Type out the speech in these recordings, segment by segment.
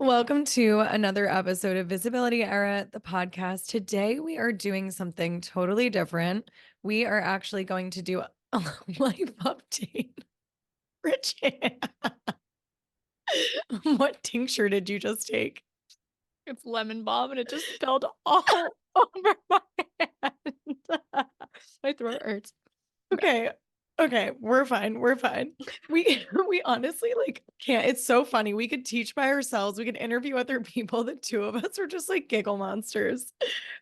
Welcome to another episode of Visibility Era, the podcast. Today we are doing something totally different. We are actually going to do a life update. Bridget, what tincture did you just take? It's lemon balm and it just spilled all over my hand. My throat hurts. Okay, we're fine. We're fine. We honestly can't. It's so funny. We could teach by ourselves. We could interview other people. The two of us are just like giggle monsters.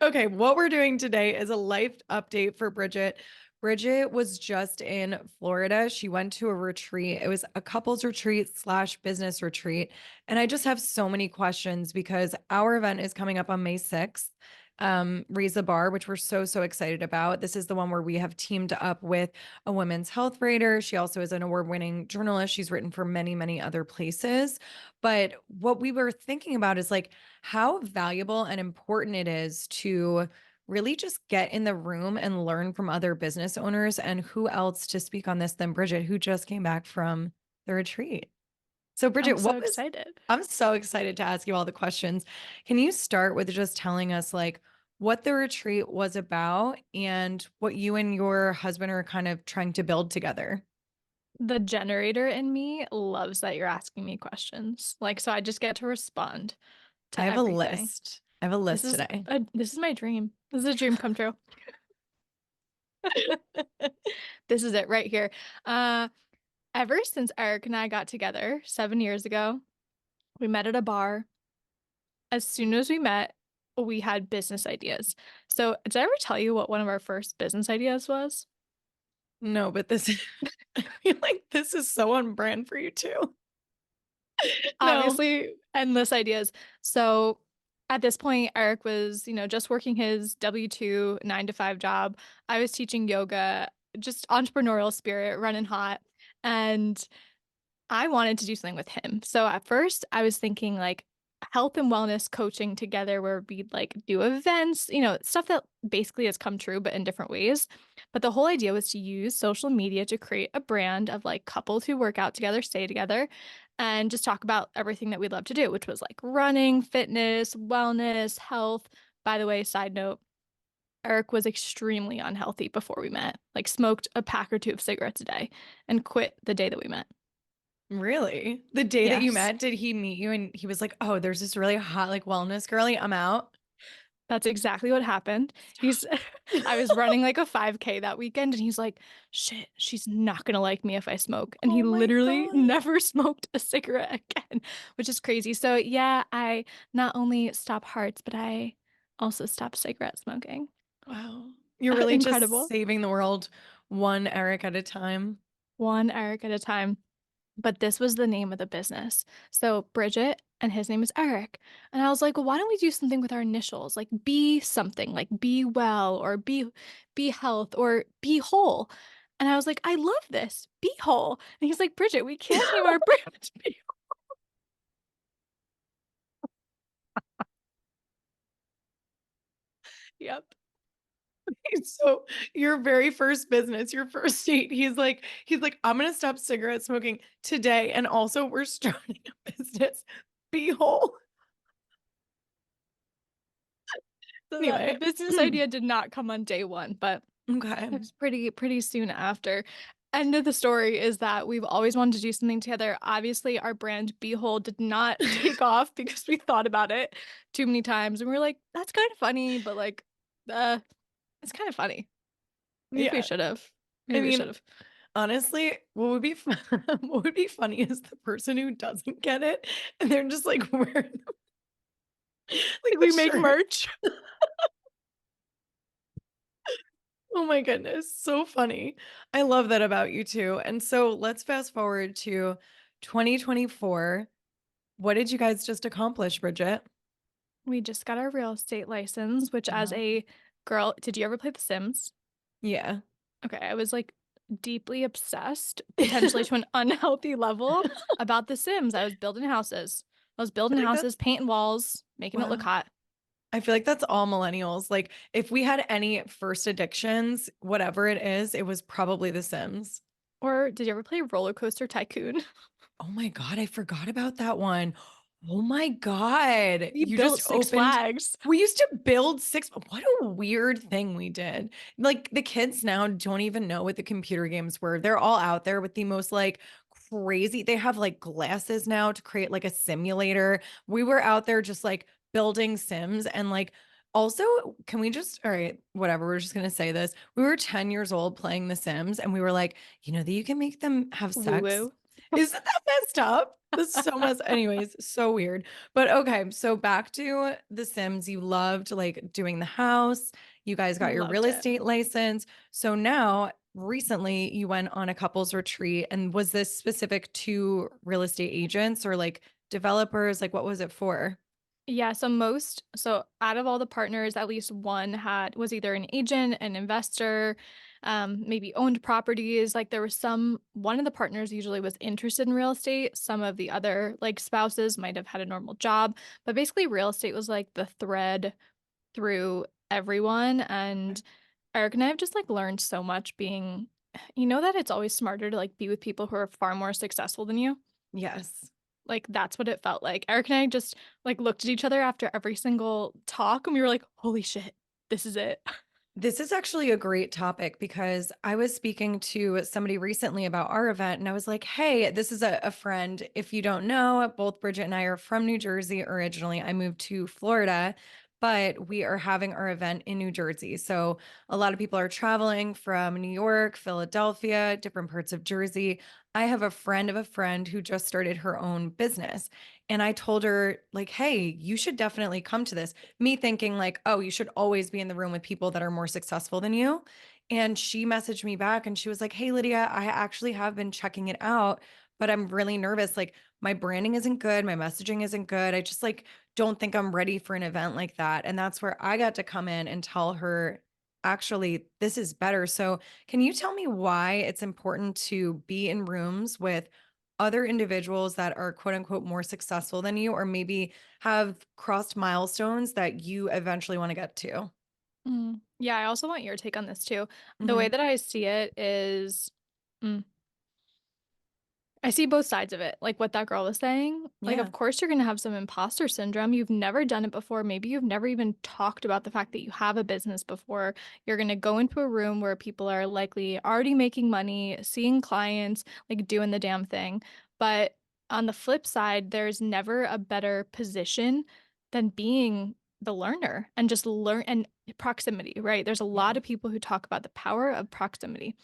Okay, what we're doing today is a life update for Bridget. Bridget was just in Florida. She went to a retreat. It was a couples retreat slash business retreat. And I just have so many questions because our event is coming up on May 6th. Raise the Bar, which we're so excited about. This is the one where we have teamed up with a women's health writer. She also is an award-winning journalist. She's written for many other places. But what we were thinking about is like how valuable and important it is to really just get in the room and learn from other business owners. And who else to speak on this than Bridget, who just came back from the retreat. So Bridget, I'm so excited. I'm so excited to ask you all the questions. Can you start with just telling us like what the retreat was about and what you and your husband are kind of trying to build together? The generator in me loves that you're asking me questions. So I just get to respond I to have a everything. list. I have a This list is today. this is my dream. This is a dream come true. This is it right here. Uh, Ever since Eric and I got together 7 years ago, we met at a bar. As soon as we met, we had business ideas. So, did I ever tell you what one of our first business ideas was? No, but this I feel like this is so on brand for you too. No. Obviously, endless ideas. So, at this point, Eric was, just working his W-2 9 to 5 job. I was teaching yoga, just entrepreneurial spirit, running hot. And I wanted to do something with him. So at first I was thinking like health and wellness coaching together where we'd like do events, stuff that basically has come true, but in different ways. But the whole idea was to use social media to create a brand of like couples who work out together, stay together, and just talk about everything that we love to do, which was like running, fitness, wellness, health. By the way, side note, Eric was extremely unhealthy before we met, like smoked a pack or two of cigarettes a day and quit the day that we met. Really? The day that you Yes. met, did he meet you and he was like, "Oh, there's this really hot like wellness girly. I'm out." That's exactly what happened. He's I was running like a 5K that weekend and he's like, "Shit, she's not gonna like me if I smoke." And he Oh my literally God. never smoked a cigarette again, which is crazy. So yeah, I not only stop hearts, but I also stop cigarette smoking. Wow. You're really just Incredible. saving the world one Eric at a time. One Eric at a time. But this was the name of the business. So Bridget and his name is Eric. And I was like, well, why don't we do something with our initials? Like be something, like be well or be health or be whole. And I was like, I love this. Be whole. And he's like, Bridget, we can't name our brand Be Yep. So your very first business, your first date, he's like, I'm gonna stop cigarette smoking today. And also we're starting a business. Be whole. So that the Anyway. business idea did not come on day one, but Okay. it was pretty soon after. End of the story is that we've always wanted to do something together. Obviously, our brand Behold did not take off because we thought about it too many times and we were like, that's kind of funny, but like it's kind of funny. Maybe we Yeah. should have. I Maybe we mean, should have. honestly, what would be funny is the person who doesn't get it and they're just like wearing like Like the we make shirt. merch. Oh my goodness, so funny. I love that about you too. And so let's fast forward to 2024. What did you guys just accomplish, Bridget? We just got our real estate license, which as Wow. a girl, did you ever play The Sims? Yeah. Okay, I was like deeply obsessed, potentially to an unhealthy level, about The Sims. I was building houses. I was I building think that's houses, painting walls, making it look wow. hot. I feel like that's all millennials. Like if we had any first addictions, whatever it is, it was probably The Sims. Or did you ever play Roller Coaster Tycoon? Oh my God, I forgot about that one. Oh my God. We You built just Six opened. Flags. We used to build six. What a weird thing we did. Like the kids now don't even know what the computer games were. They're all out there with the most like crazy. They have like glasses now to create like a simulator. We were out there just like building Sims and like also, can we just, all right, whatever, we're just going to say this. We were 10 years old playing The Sims and we were like, you know, that you can make them have Woo sex. woo. Isn't that messed up? That's so messed. Anyways, so weird. But okay, so back to The Sims. You loved like doing the house. You guys got your real Loved it. estate license. So now, recently, you went on a couples retreat. And was this specific to real estate agents or like developers? Like, what was it for? Yeah, so out of all the partners, at least one had was either an agent, an investor, maybe owned properties. Like there was one of the partners usually was interested in real estate. Some of the other like spouses might have had a normal job, but basically real estate was like the thread through everyone. And Eric and I have just like learned so much being, that it's always smarter to like be with people who are far more successful than you. Yes. Like, that's what it felt like. Eric and I just, like, looked at each other after every single talk, and we were like, "Holy shit, this is it." This is actually a great topic because I was speaking to somebody recently about our event and I was like, hey, this is a friend. If you don't know, both Bridget and I are from New Jersey originally. I moved to Florida, but we are having our event in New Jersey. So a lot of people are traveling from New York, Philadelphia, different parts of Jersey. I have a friend of a friend who just started her own business. And I told her, like, hey, you should definitely come to this, me thinking like, oh, you should always be in the room with people that are more successful than you. And she messaged me back and she was like, hey, Lydia, I actually have been checking it out, but I'm really nervous. Like, my branding isn't good. My messaging isn't good. I just like don't think I'm ready for an event like that. And that's where I got to come in and tell her, actually, this is better. So, can you tell me why it's important to be in rooms with other individuals that are quote unquote more successful than you, or maybe have crossed milestones that you eventually want to get to? Yeah, I also want your take on this too. The way Hmm. that I see it is, mm, I see both sides of it, like what that girl was saying. Like, Yeah. of course, you're going to have some imposter syndrome. You've never done it before. Maybe you've never even talked about the fact that you have a business before. You're going to go into a room where people are likely already making money, seeing clients, like doing the damn thing. But on the flip side, there's never a better position than being the learner and just learn and proximity, right? There's a Yeah. lot of people who talk about the power of proximity.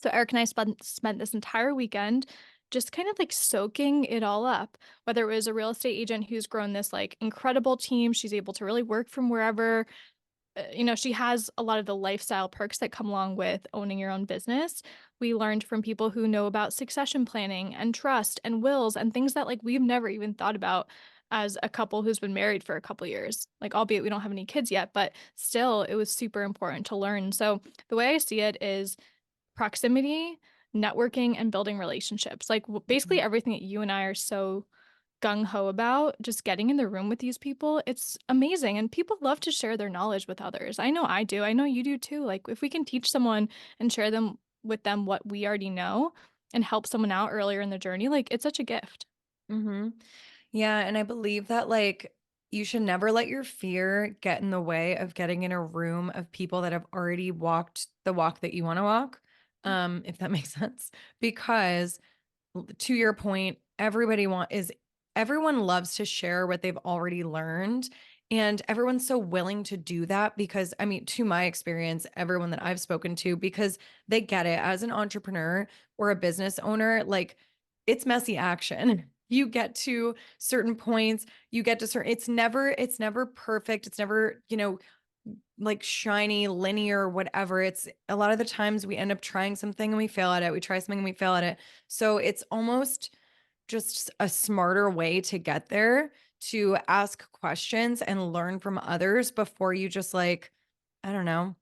So Eric and I spent this entire weekend just kind of like soaking it all up. Whether it was a real estate agent who's grown this like incredible team, she's able to really work from wherever. She has a lot of the lifestyle perks that come along with owning your own business. We learned from people who know about succession planning and trust and wills and things that like we've never even thought about as a couple who's been married for a couple years. Like albeit we don't have any kids yet, but still it was super important to learn. So the way I see it is proximity, networking, and building relationships. Like basically Mhm. everything that you and I are so gung ho about, just getting in the room with these people, it's amazing. And people love to share their knowledge with others. I know I do. I know you do too. Like if we can teach someone and share them with them what we already know and help someone out earlier in the journey, like it's such a gift. Hmm. Yeah. And I believe that, like, you should never let your fear get in the way of getting in a room of people that have already walked the walk that you want to walk, if that makes sense. Because to your point, everyone loves to share what they've already learned. And everyone's so willing to do that because, I mean, to my experience, everyone that I've spoken to, because they get it as an entrepreneur or a business owner, like it's messy action. You get to certain points, you get to certain, it's never perfect. It's never, like shiny, linear, whatever. It's a lot of the times we end up trying something and we fail at it. We try something and we fail at it. So it's almost just a smarter way to get there, to ask questions and learn from others before you just like, I don't know,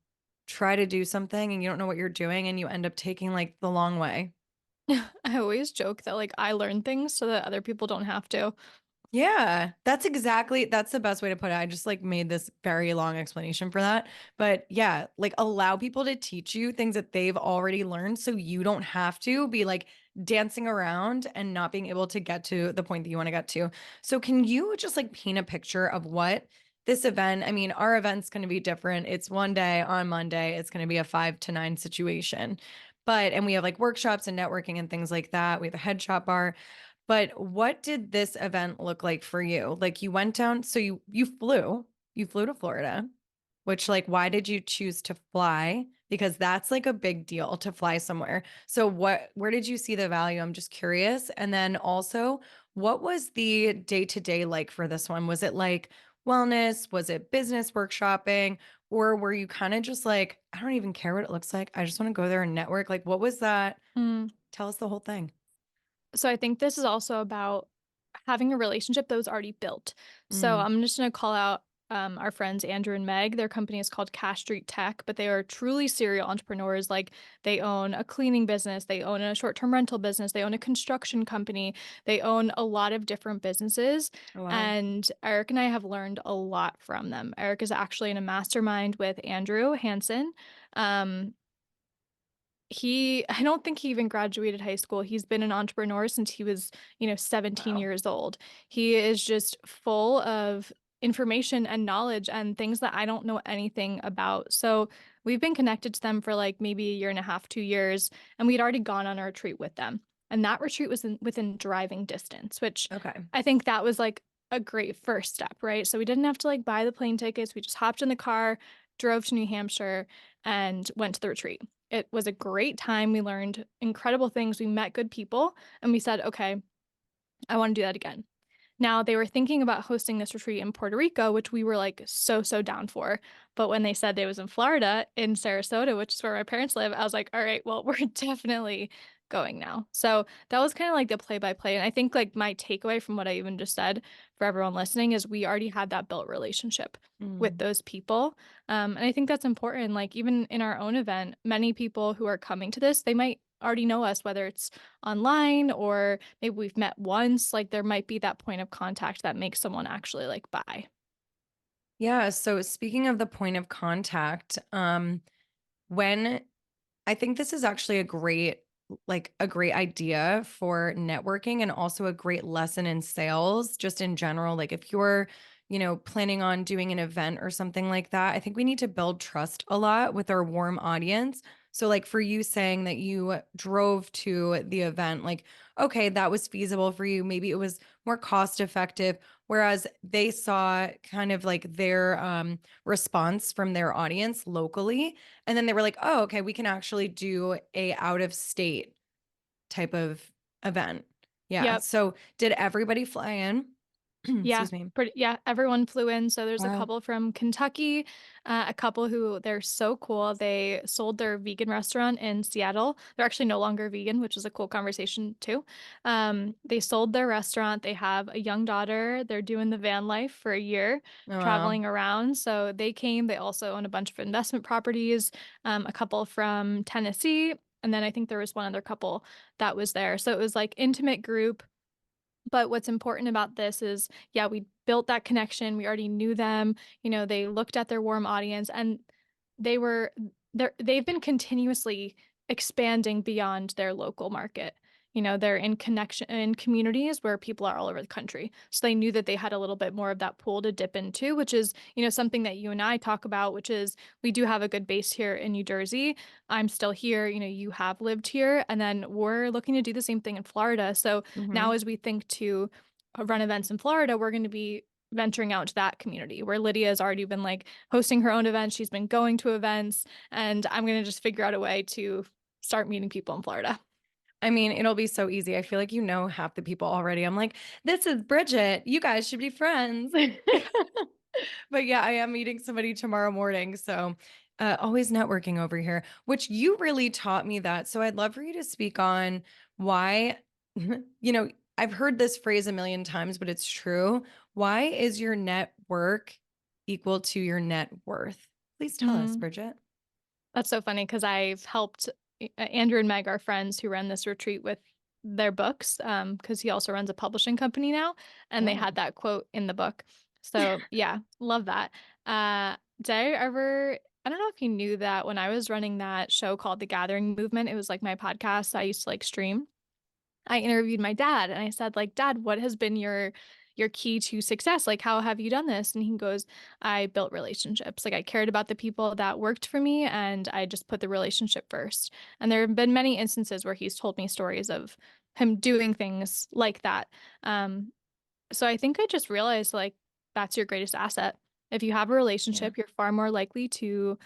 try to do something and you don't know what you're doing and you end up taking like the long way. I always joke that like I learn things so that other people don't have to. Yeah, that's the best way to put it. I just like made this very long explanation for that. But yeah, like allow people to teach you things that they've already learned so you don't have to be like dancing around and not being able to get to the point that you want to get to. So can you just like paint a picture of what this event, I mean, our event's going to be different. It's one day on Monday. It's going to be a 5 to 9 situation. But, and we have like workshops and networking and things like that. We have a head shop bar. But what did this event look like for you? Like you went down, so you flew to Florida, which like why did you choose to fly? Because that's like a big deal to fly somewhere. So where did you see the value? I'm just curious. And then also, what was the day-to-day like for this one? Was it like wellness? Was it business workshopping? Or were you kind of just like, I don't even care what it looks like. I just want to go there and network. Like, what was that? Mm. Tell us the whole thing. So I think this is also about having a relationship that was already built. So Mm. I'm just going to call out our friends Andrew and Meg. Their company is called Cash Street Tech, but they are truly serial entrepreneurs. Like they own a cleaning business, they own a short-term rental business, they own a construction company, they own a lot of different businesses. Oh, wow. And Eric and I have learned a lot from them. Eric is actually in a mastermind with Andrew Hansen. Um, I don't think he even graduated high school. He's been an entrepreneur since he was, 17 Wow. years old. He is just full of information and knowledge and things that I don't know anything about. So we've been connected to them for like maybe a year and a half, 2 years, and we'd already gone on a retreat with them. And that retreat was within driving distance, which Okay. I think that was like a great first step, right? So we didn't have to like buy the plane tickets. We just hopped in the car, drove to New Hampshire, and went to the retreat. It was a great time. We learned incredible things. We met good people, and we said, okay, I want to do that again. Now, they were thinking about hosting this retreat in Puerto Rico, which we were like so down for. But when they said they was in Florida, in Sarasota, which is where my parents live, I was like, all right, well, we're definitely going now. So that was kind of like the play by play. And I think like my takeaway from what I even just said for everyone listening is we already had that built relationship with Mm. those people. And I think that's important. Like even in our own event, many people who are coming to this, they might already know us, whether it's online or maybe we've met once. Like there might be that point of contact that makes someone actually like buy. Yeah. So speaking of the point of contact, when I think this is actually a great idea for networking and also a great lesson in sales, just in general. Like if you're, planning on doing an event or something like that, I think we need to build trust a lot with our warm audience. So, like for you saying that you drove to the event, like, okay, that was feasible for you. Maybe it was more cost effective. Whereas they saw kind of like their response from their audience locally. And then they were like, oh, okay, we can actually do a out of state type of event. Yeah. Yep. So did everybody fly in? Yeah, Excuse me. yeah, everyone flew in. So there's a Wow. couple from Kentucky, a couple who they're so cool. They sold their vegan restaurant in Seattle. They're actually no longer vegan, which is a cool conversation too. They sold their restaurant. They have a young daughter. They're doing the van life for a year, Oh, wow. traveling around. So they came. They also own a bunch of investment properties, a couple from Tennessee. And then I think there was one other couple that was there. So it was like intimate group, but what's important about this is, yeah, we built that connection. We already knew them. They looked at their warm audience and they were they've been continuously expanding beyond their local market. They're in connection in communities where people are all over the country. So they knew that they had a little bit more of that pool to dip into, which is, something that you and I talk about, which is we do have a good base here in New Jersey. I'm still here, you have lived here, and then we're looking to do the same thing in Florida. So now Hmm. as we think to run events in Florida, we're going to be venturing out to that community where Lydia has already been like hosting her own events. She's been going to events, and I'm going to just figure out a way to start meeting people in Florida. I mean, it'll be so easy. I feel like you know half the people already. I'm like, this is Bridget. You guys should be friends. But yeah, I am meeting somebody tomorrow morning. So always networking over here, which you really taught me that. So I'd love for you to speak on why, I've heard this phrase a million times, but it's true. Why is your network equal to your net worth? Please tell us, Mm. Bridget. That's so funny because I've helped Andrew and Meg, our friends who run this retreat, with their books, because he also runs a publishing company now, and they Oh. had that quote in the book. So yeah, love that. Did I ever? I don't know if you knew that when I was running that show called The Gathering Movement, it was like my podcast I used to like stream. I interviewed my dad and I said like, "Dad, what has been your key to success? Like how have you done this?" And he goes, "I built relationships. Like I cared about the people that worked for me and I just put the relationship first." And there have been many instances where he's told me stories of him doing things like that. Um, so I think I just realized like that's your greatest asset. If you have a Yeah. relationship, you're far more likely to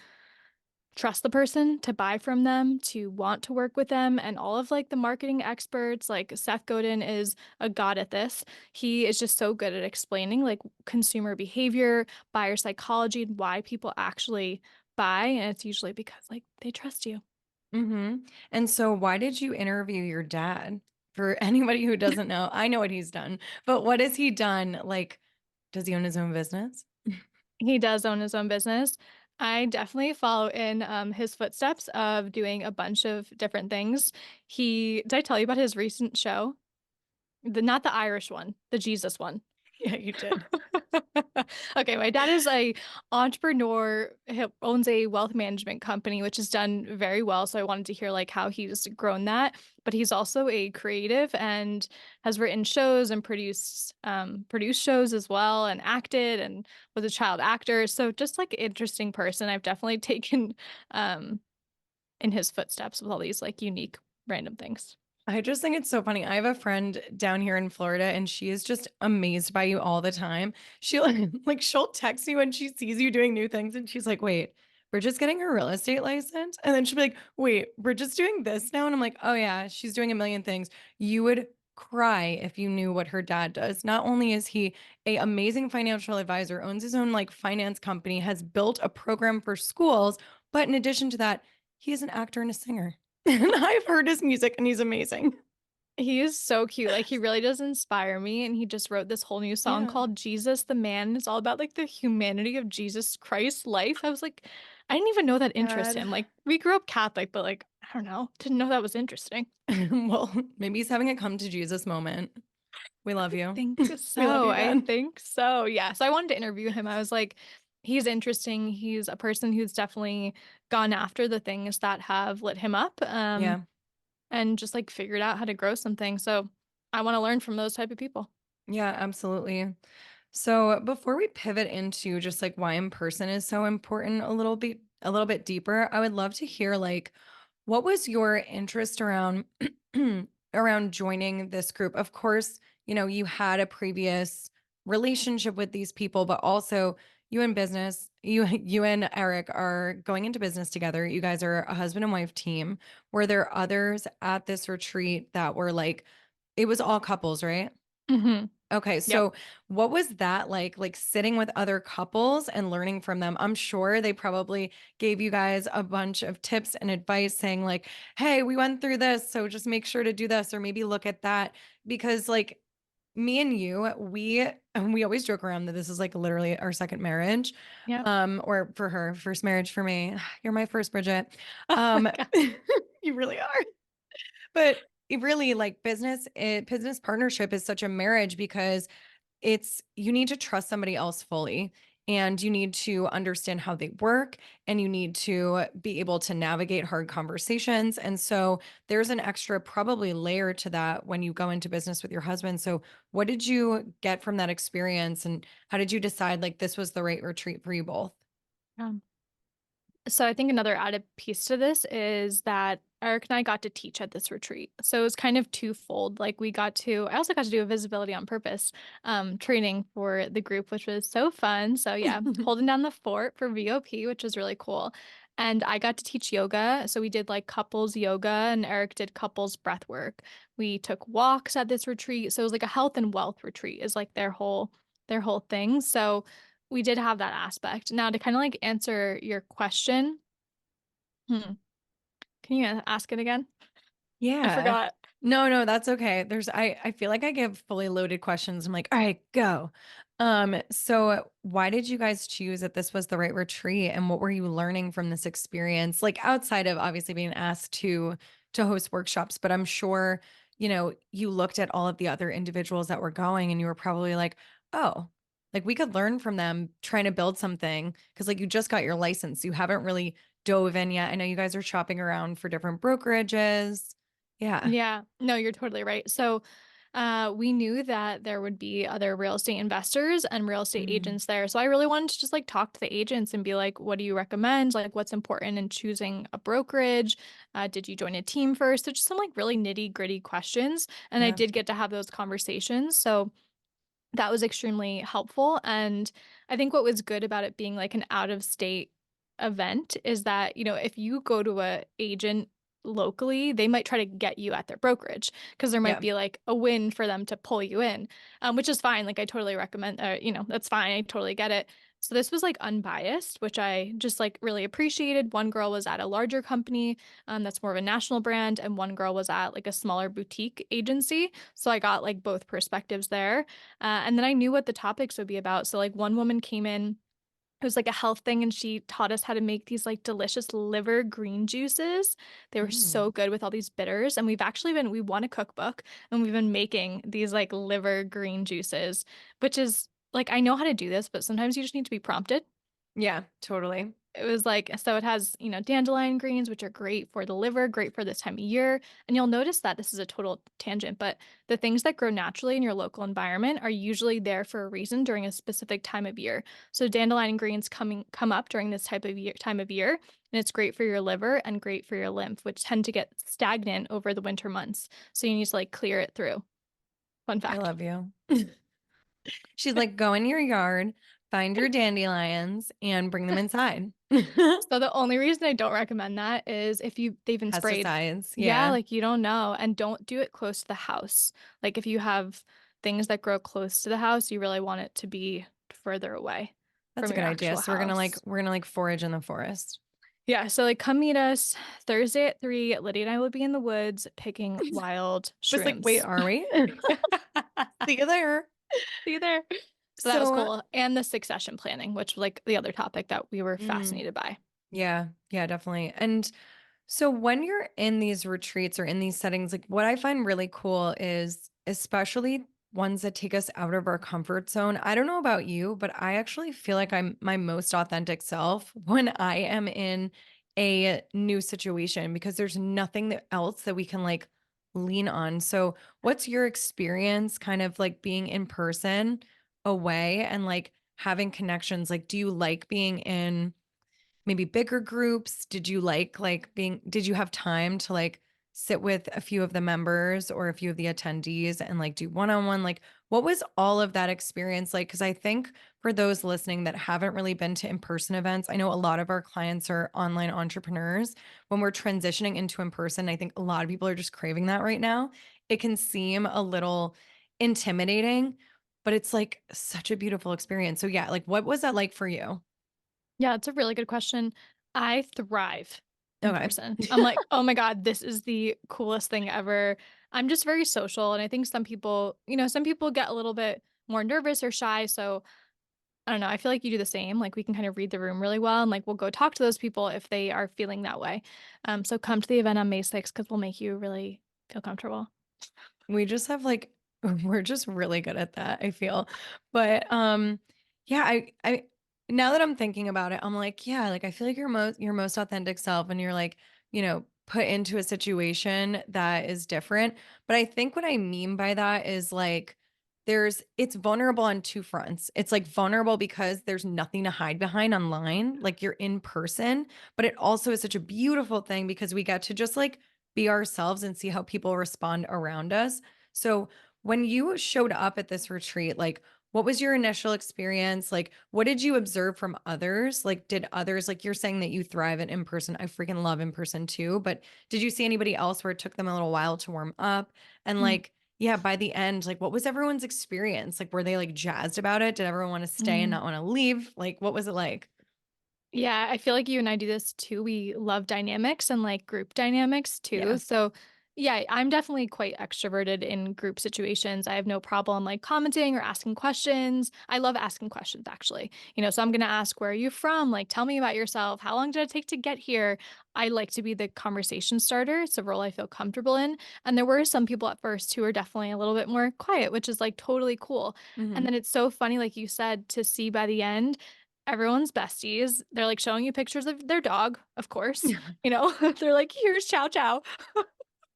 trust the person, to buy from them, to want to work with them. And all of like the marketing experts, like Seth Godin is a god at this. He is just so good at explaining like consumer behavior, buyer psychology, and why people actually buy. And it's usually because like they trust you. Mm-hmm. And so why did you interview your dad? For anybody who doesn't know, I know what he's done, but what has he done? Like, does he own his own business? He does own his own business. I definitely follow in his footsteps of doing a bunch of different things. Did I tell you about his recent show? Not the Irish one, the Jesus one. Yeah, you did. Okay, my dad is a entrepreneur, he owns a wealth management company, which has done very well. So I wanted to hear like how he's grown that. But he's also a creative and has written shows and produced shows as well and acted and was a child actor. So just like interesting person. I've definitely taken um in his footsteps with all these like unique random things. I just think it's so funny. I have a friend down here in Florida and she is just amazed by you all the time. She like she'll text you when she sees you doing new things and she's like, "Wait, Bridget's getting her real estate license?" And then she'll be like, "Wait, Bridget's doing this now?" And I'm like, "Oh yeah, she's doing a million things." You would cry if you knew what her dad does. Not only is he a amazing financial advisor, owns his own like finance company, has built a program for schools, but in addition to that, he is an actor and a singer. And I've heard his music and he's amazing. He is so cute. Like he really does inspire me. And he just wrote this whole new song Yeah. called Jesus the Man. It's all about like the humanity of Jesus Christ's life. I was like, I didn't even know that interests God. him. Like we grew up Catholic, but like, I don't know, didn't know that was interesting. Well, maybe he's having a come to Jesus moment. We love I you. think We love so. you, I Dad. think so. Yeah. So I wanted to interview him. I was like, he's interesting. He's a person who's definitely gone after the things that have lit him up. Yeah. And just like figured out how to grow something. So I want to learn from those type of people. Yeah, absolutely. So before we pivot into just like why in person is so important a little bit deeper, I would love to hear like what was your interest around around joining this group? Of course, you know, you had a previous relationship with these people, but also you in business, you and Eric are going into business together. You guys are a husband and wife team. Were there others at this retreat that were like it was all couples, right? Hmm. Okay, Yep. so what was that like sitting with other couples and learning from them? I'm sure they probably gave you guys a bunch of tips and advice saying like, "Hey, we went through this, so just make sure to do this or maybe look at that." Because like me and you, we always joke around that this is like literally our second marriage. Yep. Or for her, first marriage for me. You're my first, Bridget. Oh my Um God. you really are. But it really like business partnership is such a marriage because it's you need to trust somebody else fully and you need to understand how they work and you need to be able to navigate hard conversations. And so there's an extra probably layer to that when you go into business with your husband. So what did you get from that experience and how did you decide like this was the right retreat for you both? Um, So I think another added piece to this is that Eric and I got to teach at this retreat. So it was kind of twofold. Like I also got to do a visibility on purpose training for the group, which was so fun. So yeah, holding down the fort for VOP, which was really cool. And I got to teach yoga. So we did like couples yoga and Eric did couples breath work. We took walks at this retreat. So it was like a health and wealth retreat is like their whole thing. So we did have that aspect. Now, to kind of like answer your question, can you ask it again? I Yeah. forgot. No, no, that's okay. I feel like I give fully loaded questions. I'm like, all right, go. So why did you guys choose that this was the right retreat and what were you learning from this experience? Like outside of obviously being asked to host workshops, but I'm sure, you know, you looked at all of the other individuals that were going and you were probably like, oh, like we could learn from them trying to build something because like you just got your license. You haven't really dove in yet. I know you guys are shopping around for different brokerages. Yeah. Yeah. No, you're totally right. So, we knew that there would be other real estate investors and real estate Mm, agents there. So I really wanted to just like talk to the agents and be like, what do you recommend? Like, what's important in choosing a brokerage? Did you join a team first? So just some like really nitty gritty questions. And I yeah. did get to have those conversations. So that was extremely helpful. And I think what was good about it being like an out of state event is that, if you go to a agent locally, they might try to get you at their brokerage because there might Yeah. be like a win for them to pull you in, which is fine. Like I totally recommend, that's fine. I totally get it. So this was like unbiased, which I just like really appreciated. One girl was at a larger company, that's more of a national brand, and one girl was at like a smaller boutique agency. So I got like both perspectives there. And then I knew what the topics would be about. So, like, one woman came in, it was like a health thing, and she taught us how to make these like delicious liver green juices. They were Mm. so good with all these bitters. And we won a cookbook and we've been making these like liver green juices, which is like, I know how to do this, but sometimes you just need to be prompted. Yeah, totally. It was like, so it has, dandelion greens, which are great for the liver, great for this time of year. And you'll notice that this is a total tangent, but the things that grow naturally in your local environment are usually there for a reason during a specific time of year. So dandelion greens come up during this time of year, and it's great for your liver and great for your lymph, which tend to get stagnant over the winter months. So you need to like clear it through. Fun I fact. love you. She's like, go in your yard, find your dandelions, and bring them inside. So the only reason I don't recommend that is if they've been sprayed. Pesticides. Yeah, Yeah. like you don't know. And don't do it close to the house. Like if you have things that grow close to the house, you really want it to be further away That's from a your good idea. actual So house. we're gonna like forage in the forest. Yeah, so like come meet us Thursday at 3. Lydia and I will be in the woods picking wild Was like, wait, shrooms. are we? See you there. See you there. So that was So, cool. And the succession planning, which was like the other topic that we were mm, fascinated by. yeah, yeah, definitely. And so when you're in these retreats or in these settings, like what I find really cool is especially ones that take us out of our comfort zone. I don't know about you, but I actually feel like I'm my most authentic self when I am in a new situation because there's nothing else that we can like lean on. So, what's your experience kind of like being in person away and like having connections? Like, do you like being in maybe bigger groups? Did you did you have time to like sit with a few of the members or a few of the attendees and like do one-on-one? Like, what was all of that experience like? Because I think for those listening that haven't really been to in-person events, I know a lot of our clients are online entrepreneurs. When we're transitioning into in person, I think a lot of people are just craving that right now. It can seem a little intimidating, but it's like such a beautiful experience. So yeah, like what was that like for you? Yeah, it's a really good question. I thrive in Okay. person. I'm like, oh my God, this is the coolest thing ever. I'm just very social. And I think some people get a little bit more nervous or shy. So I don't know. I feel like you do the same. Like we can kind of read the room really well. And like we'll go talk to those people if they are feeling that way. So come to the event on May 6th because we'll make you really feel comfortable. We just have like we're just really good at that, I feel. But yeah, I now that I'm thinking about it, I'm like, yeah, like I feel like your most authentic self and you're like, put into a situation that is different. But I think what I mean by that is like it's vulnerable on two fronts. It's like vulnerable because there's nothing to hide behind online, like you're in person, but it also is such a beautiful thing because we get to just like be ourselves and see how people respond around us. So when you showed up at this retreat, like what was your initial experience? Like what did you observe from others? Like did others like you're saying that you thrive in person? I freaking love in person too, but did you see anybody else where it took them a little while to warm up? And like yeah, by the end, like what was everyone's experience? Like were they like jazzed about it? Did everyone want to stay and Mm. not want to leave? Like what was it like? Yeah, I feel like you and I do this too. We love dynamics and like group dynamics too. Yeah. So, yeah, I'm definitely quite extroverted in group situations. I have no problem like commenting or asking questions. I love asking questions actually. So I'm going to ask, where are you from? Like, tell me about yourself. How long did it take to get here? I like to be the conversation starter. It's a role I feel comfortable in. And there were some people at first who were definitely a little bit more quiet, which is like totally cool. And Hmm. then it's so funny, like you said, to see by the end everyone's besties. They're like showing you pictures of their dog, of course. They're like, here's Chow Chow.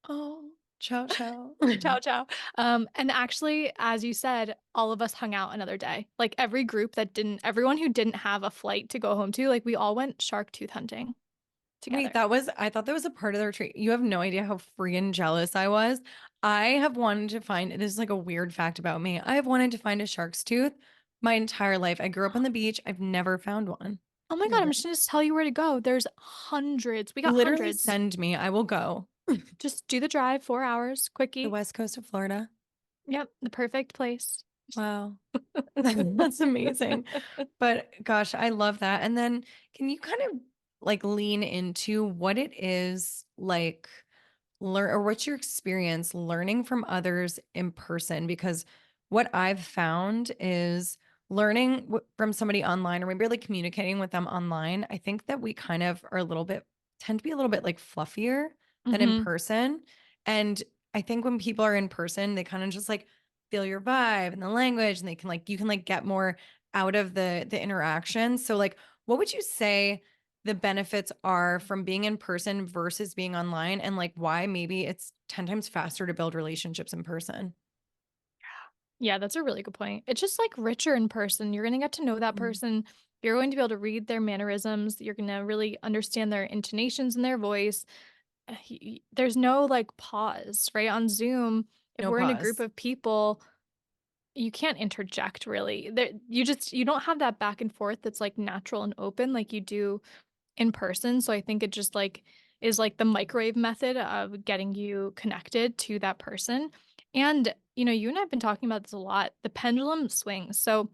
Oh. Ciao, ciao. Ciao, ciao. And actually, as you said, all of us hung out another day. Like everyone who didn't have a flight to go home to, like we all went shark tooth hunting Wait, together. I thought that was a part of the retreat. You have no idea how freaking jealous I was. I have wanted to find, this is like a weird fact about me. I have wanted to find a shark's tooth my entire life. I grew up on the beach. I've never found one. Oh my God, I'm Never. just gonna tell you where to go. There's hundreds. We got Literally hundreds. send me. I will go. Just do the drive, 4 hours, The quickie. west coast of Florida. Yep, the perfect place. Wow. That's amazing. But gosh, I love that. And then can you kind of like lean into what it is like learn or what's your experience learning from others in person? Because what I've found is learning from somebody online or maybe like communicating with them online, I think that we kind of are a little bit tend to be a little bit like fluffier than in Hmm. person. And I think when people are in person, they kind of just like feel your vibe and the language and they can like you can like get more out of the interaction. So like what would you say the benefits are from being in person versus being online and like why maybe it's 10 times faster to build relationships in person? Yeah, that's a really good point. It's just like richer in person. You're gonna get to know that Mm. person. You're going to be able to read their mannerisms. You're gonna really understand their intonations and their voice. There's no like pause, right? On Zoom, if No we're in a group pause. of people, you can't interject really. You don't have that back and forth that's like natural and open like you do in person. So I think it just like is like the microwave method of getting you connected to that person. And you and I have been talking about this a lot. The pendulum swings. So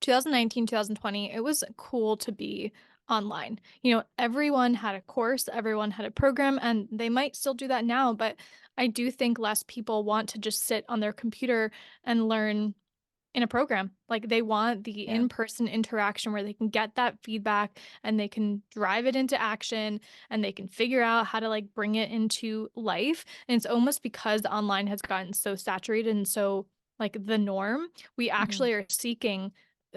2019, 2020, it was cool to be online. Everyone had a course, everyone had a program, and they might still do that now, but I do think less people want to just sit on their computer and learn in a program. Like they want the Yeah. in-person interaction where they can get that feedback and they can drive it into action and they can figure out how to like bring it into life. And it's almost because online has gotten so saturated and so like the norm, we Mhm. actually are seeking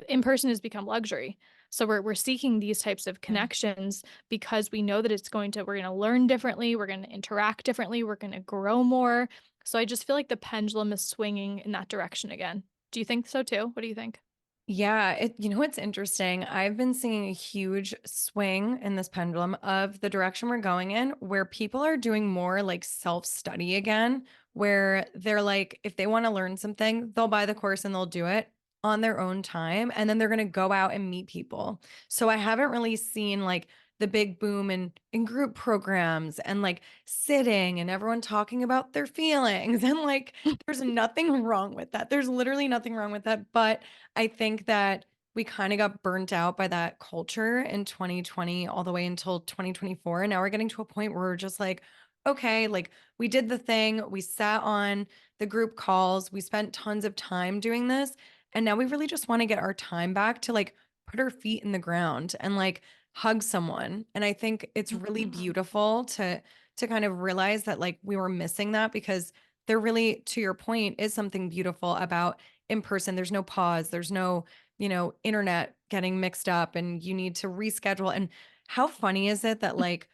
in person has become luxury. So we're seeking these types of Yeah. connections because we know that we're going to learn differently, we're going to interact differently, we're going to grow more. So I just feel like the pendulum is swinging in that direction again. Do you think so too? What do you think? Yeah, you know what's interesting? I've been seeing a huge swing in this pendulum of the direction we're going in, where people are doing more like self-study again, where they're like, if they want to learn something, they'll buy the course and they'll do it on their own time, and then they're going to go out and meet people. So I haven't really seen like the big boom in group programs and like sitting and everyone talking about their feelings and like there's nothing wrong with that. There's literally nothing wrong with that, but I think that we kind of got burnt out by that culture in 2020 all the way until 2024. And now we're getting to a point where we're just like, okay, like we did the thing, we sat on the group calls, we spent tons of time doing this. And now we really just want to get our time back to like put our feet in the ground and like hug someone. And I think it's really Mhm. beautiful to kind of realize that like we were missing that because there really, to your point, is something beautiful about in person. There's no pause. There's no, internet getting mixed up and you need to reschedule. And how funny is it that like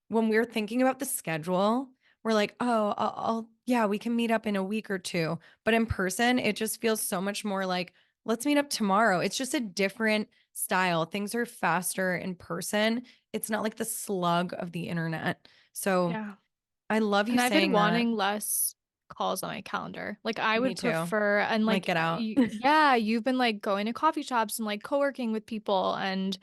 when we're thinking about the schedule, we're like, oh, yeah, we can meet up in a week or two. But in person, it just feels so much more like, let's meet up tomorrow. It's just a different style. Things are faster in person. It's not like the slug of the internet. So Yeah. I love you And I've been saying that. wanting less calls on my calendar. Like I Me would too. prefer and Like, like get out. yeah, you've been like going to coffee shops and like co-working with people and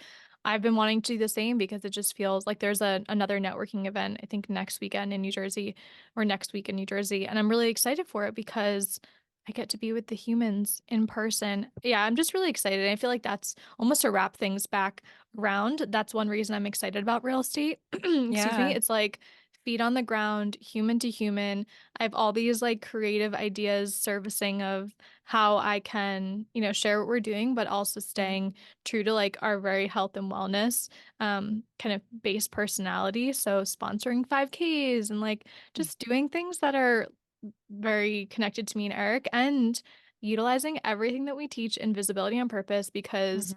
I've been wanting to do the same because it just feels like there's another networking event I think next weekend in New Jersey or next week in New Jersey and I'm really excited for it because I get to be with the humans in person. Yeah, I'm just really excited. I feel like that's almost to wrap things back around. That's one reason I'm excited about real estate. Excuse me. Yeah. It's like feet on the ground, human to human. I have all these like creative ideas servicing of how I can, share what we're doing, but also Yeah. staying true to like our very health and wellness kind of base personality. So sponsoring 5Ks and like just doing things that are very connected to me and Eric and utilizing everything that we teach in visibility on purpose because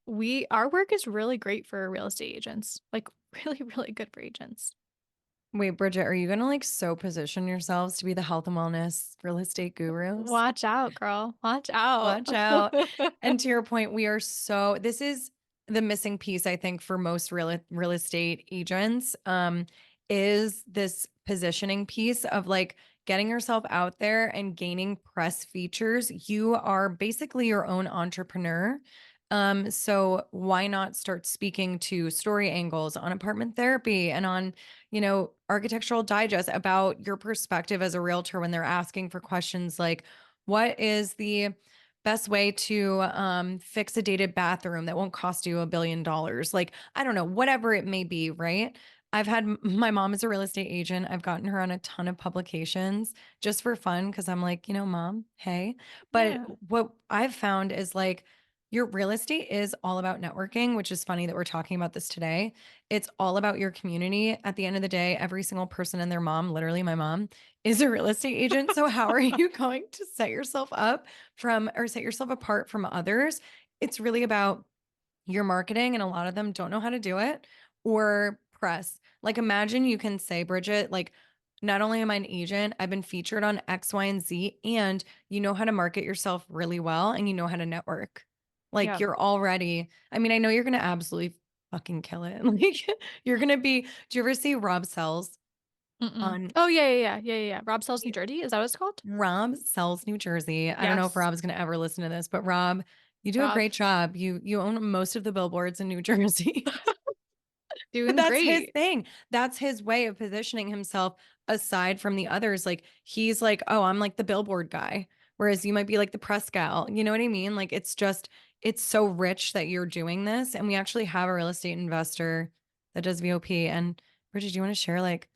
Mhm. our work is really great for real estate agents. Like really, really good for agents. Wait, Bridget, are you gonna like so position yourselves to be the health and wellness real estate gurus? Watch out, girl. Watch out. Watch out. And to your point, this is the missing piece, I think, for most real estate agents, is this positioning piece of like getting yourself out there and gaining press features. You are basically your own entrepreneur. So why not start speaking to story angles on apartment therapy and on, architectural digest about your perspective as a realtor when they're asking for questions like, what is the best way to fix a dated bathroom that won't cost you $1 billion? Like, I don't know, whatever it may be, right? My mom is a real estate agent. I've gotten her on a ton of publications just for fun because I'm like, mom, hey. But Yeah. what I've found is like, your real estate is all about networking, which is funny that we're talking about this today. It's all about your community. At the end of the day, every single person and their mom, literally my mom, is a real estate agent. So how are you going to set yourself up or set yourself apart from others? It's really about your marketing, and a lot of them don't know how to do it, or press. Like, imagine you can say, Bridget, like, not only am I an agent, I've been featured on X, Y, and Z, and you know how to market yourself really well and you know how to network. Like, Yeah. you're already, I mean, I know you're going to absolutely fucking kill it. Like, you're going to be, do you ever see Rob Sells Mm-mm. on Oh, yeah. Rob sells New Jersey. Is that what it's called? Rob Sells New Jersey? I don't know if Yes. Rob's going to ever listen to this, but Rob, you do a Rob great job. You own most of the billboards in New Jersey. But doing that's his great. thing. That's his way of positioning himself aside from the others. Like, he's like, oh, I'm like the billboard guy. Whereas you might be like the press gal. You know what I mean? Like, it's so rich that you're doing this. And we actually have a real estate investor that does VOP. And Bridget, do you want to share like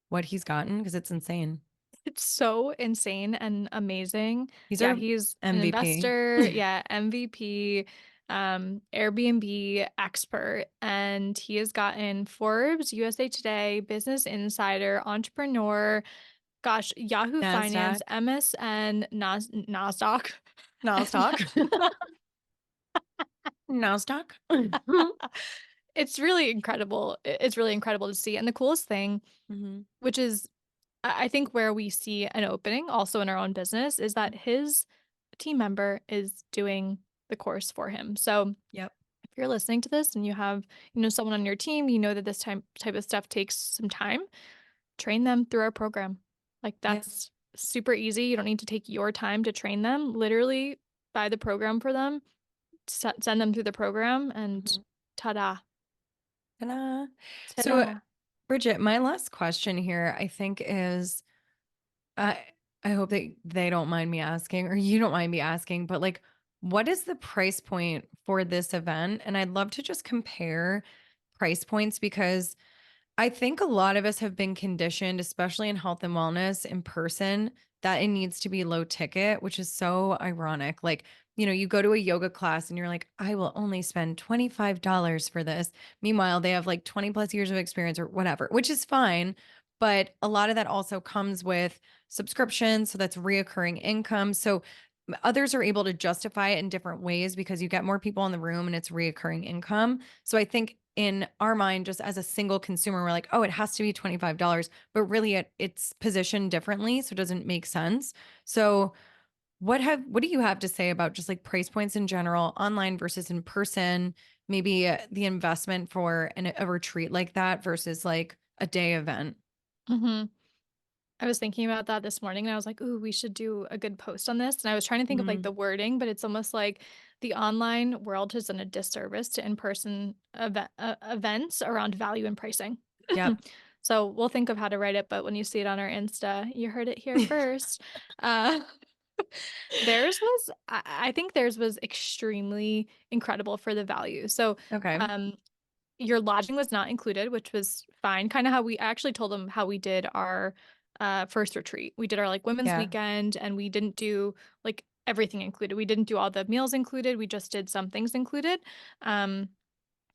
what he's gotten? Because it's insane. It's so insane and amazing. He's Yeah, our he's an MVP. investor, yeah, MVP, Airbnb expert, and he has gotten Forbes, USA Today, Business Insider, Entrepreneur, gosh, Yahoo Finance, NASDAQ. MSN, Nasdaq. NASDAQ. NASDAQ. It's really incredible. It's really incredible to see. And the coolest thing, Mhm. which is I think where we see an opening also in our own business, is that his team member is doing the course for him. So Yep. if you're listening to this and you have, someone on your team, that this type of stuff takes some time, train them through our program. Like Yeah. that's super easy. You don't need to take your time to train them. Literally buy the program for them, send them through the program, and Mhm. ta-da. Ta-da. So, Ta-da. Bridget, my last question here, I think, is I I hope that they don't mind me asking, or you don't mind me asking, but like, what is the price point for this event? And I'd love to just compare price points because I think a lot of us have been conditioned, especially in health and wellness in person, that it needs to be low ticket, which is so ironic. Like, you go to a yoga class and you're like, I will only spend $25 for this. Meanwhile, they have like 20 plus years of experience or whatever, which is fine. But a lot of that also comes with subscriptions. So that's reoccurring income. So others are able to justify it in different ways because you get more people in the room and it's reoccurring income. So I think in our mind, just as a single consumer, we're like, oh, it has to be $25, but really it's positioned differently. So it doesn't make sense. So what do you have to say about just like price points in general, online versus in person, maybe the investment for a retreat like that versus like a day event? Mhm. I was thinking about that this morning and I was like, "Ooh, we should do a good post on this." And I was trying to think of like Mm, the wording, but it's almost like the online world has done a disservice to in-person events around value and pricing. yep. So we'll think of how to write it, but when you see it on our Insta, you heard it here first. Uh, I think theirs was extremely incredible for the value. So, Okay. um, your lodging was not included, which was fine. Kind of how I actually told them how we did our first retreat. We did our like women's Yeah. weekend and we didn't do like everything included. We didn't do all the meals included. We just did some things included. Um,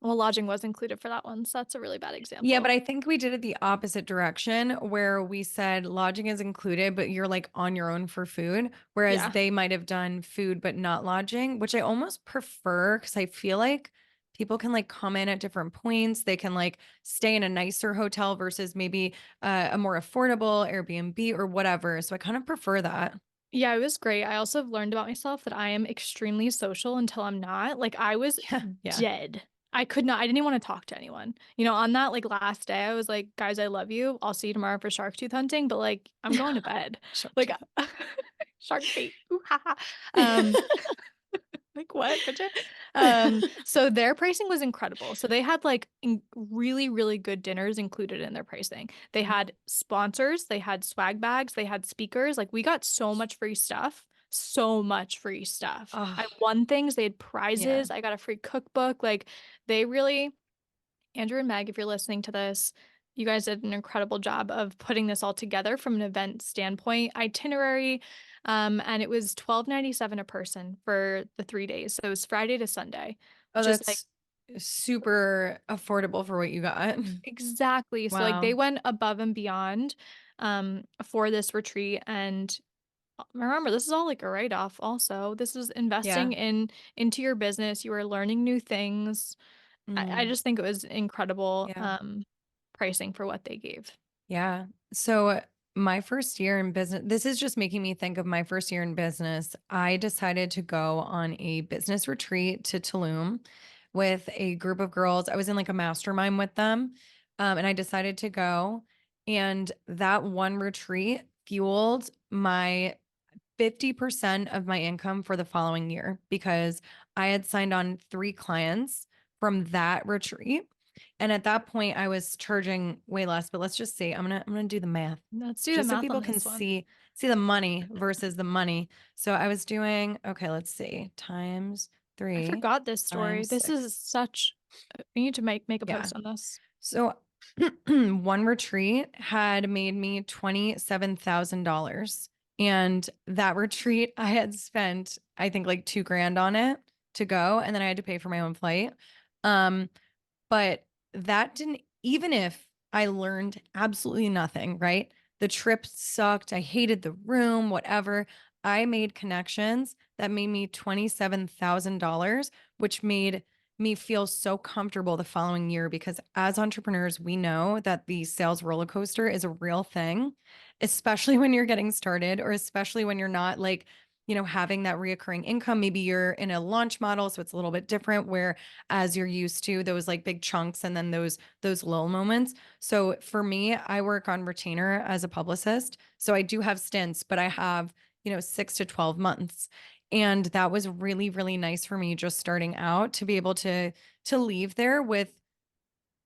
well, lodging was included for that one. So that's a really bad Yeah, but example. I think we did it the opposite direction where we said lodging is included, but you're like on your own for food. Whereas Yeah. they might have done food, but not lodging, which I almost prefer because I feel like People can like come in at different points. They can like stay in a nicer hotel versus maybe a more affordable Airbnb or whatever. So I kind of prefer that. Yeah, it was great. I also have learned about myself that I am extremely social until I'm not. Like I was Yeah. Yeah. dead. I could not, I didn't even want to talk to anyone. You know, on that like last day, I was like, guys, I love you. I'll see you tomorrow for shark tooth hunting, but like I'm going to bed. Shark Like Tooth. shark bait. Ooh, ha, ha. Like what, Bridget? So their pricing was incredible. So they had like really, really good dinners included in their pricing. They had sponsors, they had swag bags, they had speakers. Like we got so much free stuff, so much free stuff. Oh, I won things, they had yeah. prizes, I got a free cookbook. Like they really, Andrew and Meg, if you're listening to this, you guys did an incredible job of putting this all together from an event standpoint, itinerary, and it was $12.97 a person for the 3 days. So it was Friday to Sunday, Oh, which is like that's super affordable for what you got. exactly. So like they Wow. went above and beyond for this retreat. And remember, this is all like a write-off also. This is Yeah. investing into your business. You are learning new things. I Mm, just think it was incredible yeah. pricing for what they gave. Yeah. So my first year in business, this is just making me think of my first year in business. I decided to go on a business retreat to Tulum with a group of girls. I was in like a mastermind with them. And I decided to go. And that one retreat fueled my 50% of my income for the following year because I had signed on 3 clients from that retreat. And at that point I was charging way less, but let's just see. I'm going to do the math Let's do the just so math people on can this one. see the money versus the money. So I was doing, okay, let's see. Times I 3 forgot this story. times This is 6. such we need to make a Yeah. post on this. So one retreat had made me $27,000. And that retreat, I had spent, I think like 2 grand on it to go. And then I had to pay for my own flight. Um, but that didn't, even if I learned absolutely nothing, right? The trip sucked. I hated the room, whatever. I made connections that made me $27,000, which made me feel so comfortable the following year because as entrepreneurs, we know that the sales roller coaster is a real thing, especially when you're getting started or especially when you're not like, having that reoccurring income. Maybe you're in a launch model, so it's a little bit different where as you're used to those like big chunks and then those lull moments. So for me, I work on retainer as a publicist. So I do have stints, but I have, 6 to 12 months. And that was really, really nice for me just starting out to be able to leave there with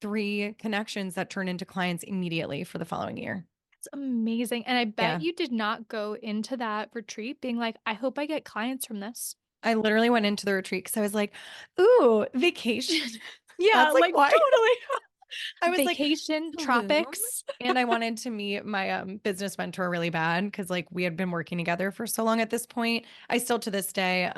3 connections that turn into clients immediately for the following year. It's amazing. And I bet Yeah. you did not go into that retreat being like, I hope I get clients from this. I literally went into the retreat because I was like, ooh, vacation. Yeah, That's like like why. totally. I was like, Vacation, Tulum. tropics. And I wanted to meet my business mentor really bad because like we had been working together for so long at this point. I still to this day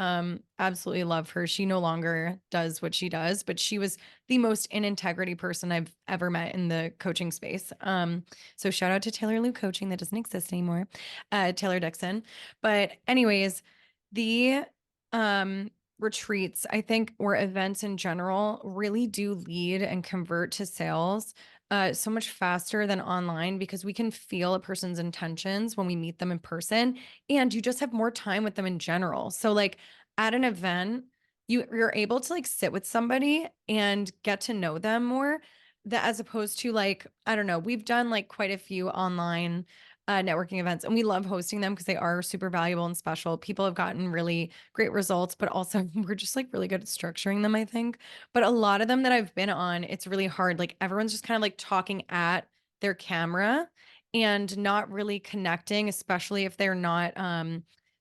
absolutely love her. She no longer does what she does, but she was the most in integrity person I've ever met in the coaching space. So shout out to Taylor Lou Coaching that doesn't exist anymore. Taylor Dixon. But anyways, the retreats, I think, or events in general really do lead and convert to sales so much faster than online because we can feel a person's intentions when we meet them in person and you just have more time with them in general. So like at an event, you're able to like sit with somebody and get to know them more that as opposed to like, I don't know, we've done like quite a few online networking events and we love hosting them because they are super valuable and special. People have gotten really great results, but also we're just like really good at structuring them, I think. But a lot of them that I've been on, it's really hard. Like everyone's just kind of like talking at their camera and not really connecting, especially if they're not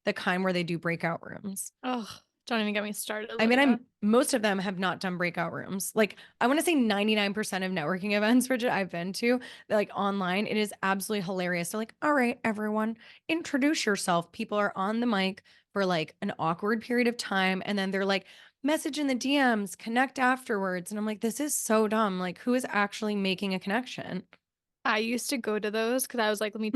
the kind where they do breakout rooms. Oh, don't even get me started, I mean, Lydia. most of them have not done breakout rooms. Like I want to say 99% of networking events, Bridget, I've been to, like online, it is absolutely hilarious. They're like, all right, everyone, introduce yourself. People are on the mic for like an awkward period of time. And then they're like, message in the DMs, connect afterwards. And I'm like, this is so dumb. Like, who is actually making a connection? I used to go to those because I was like, let me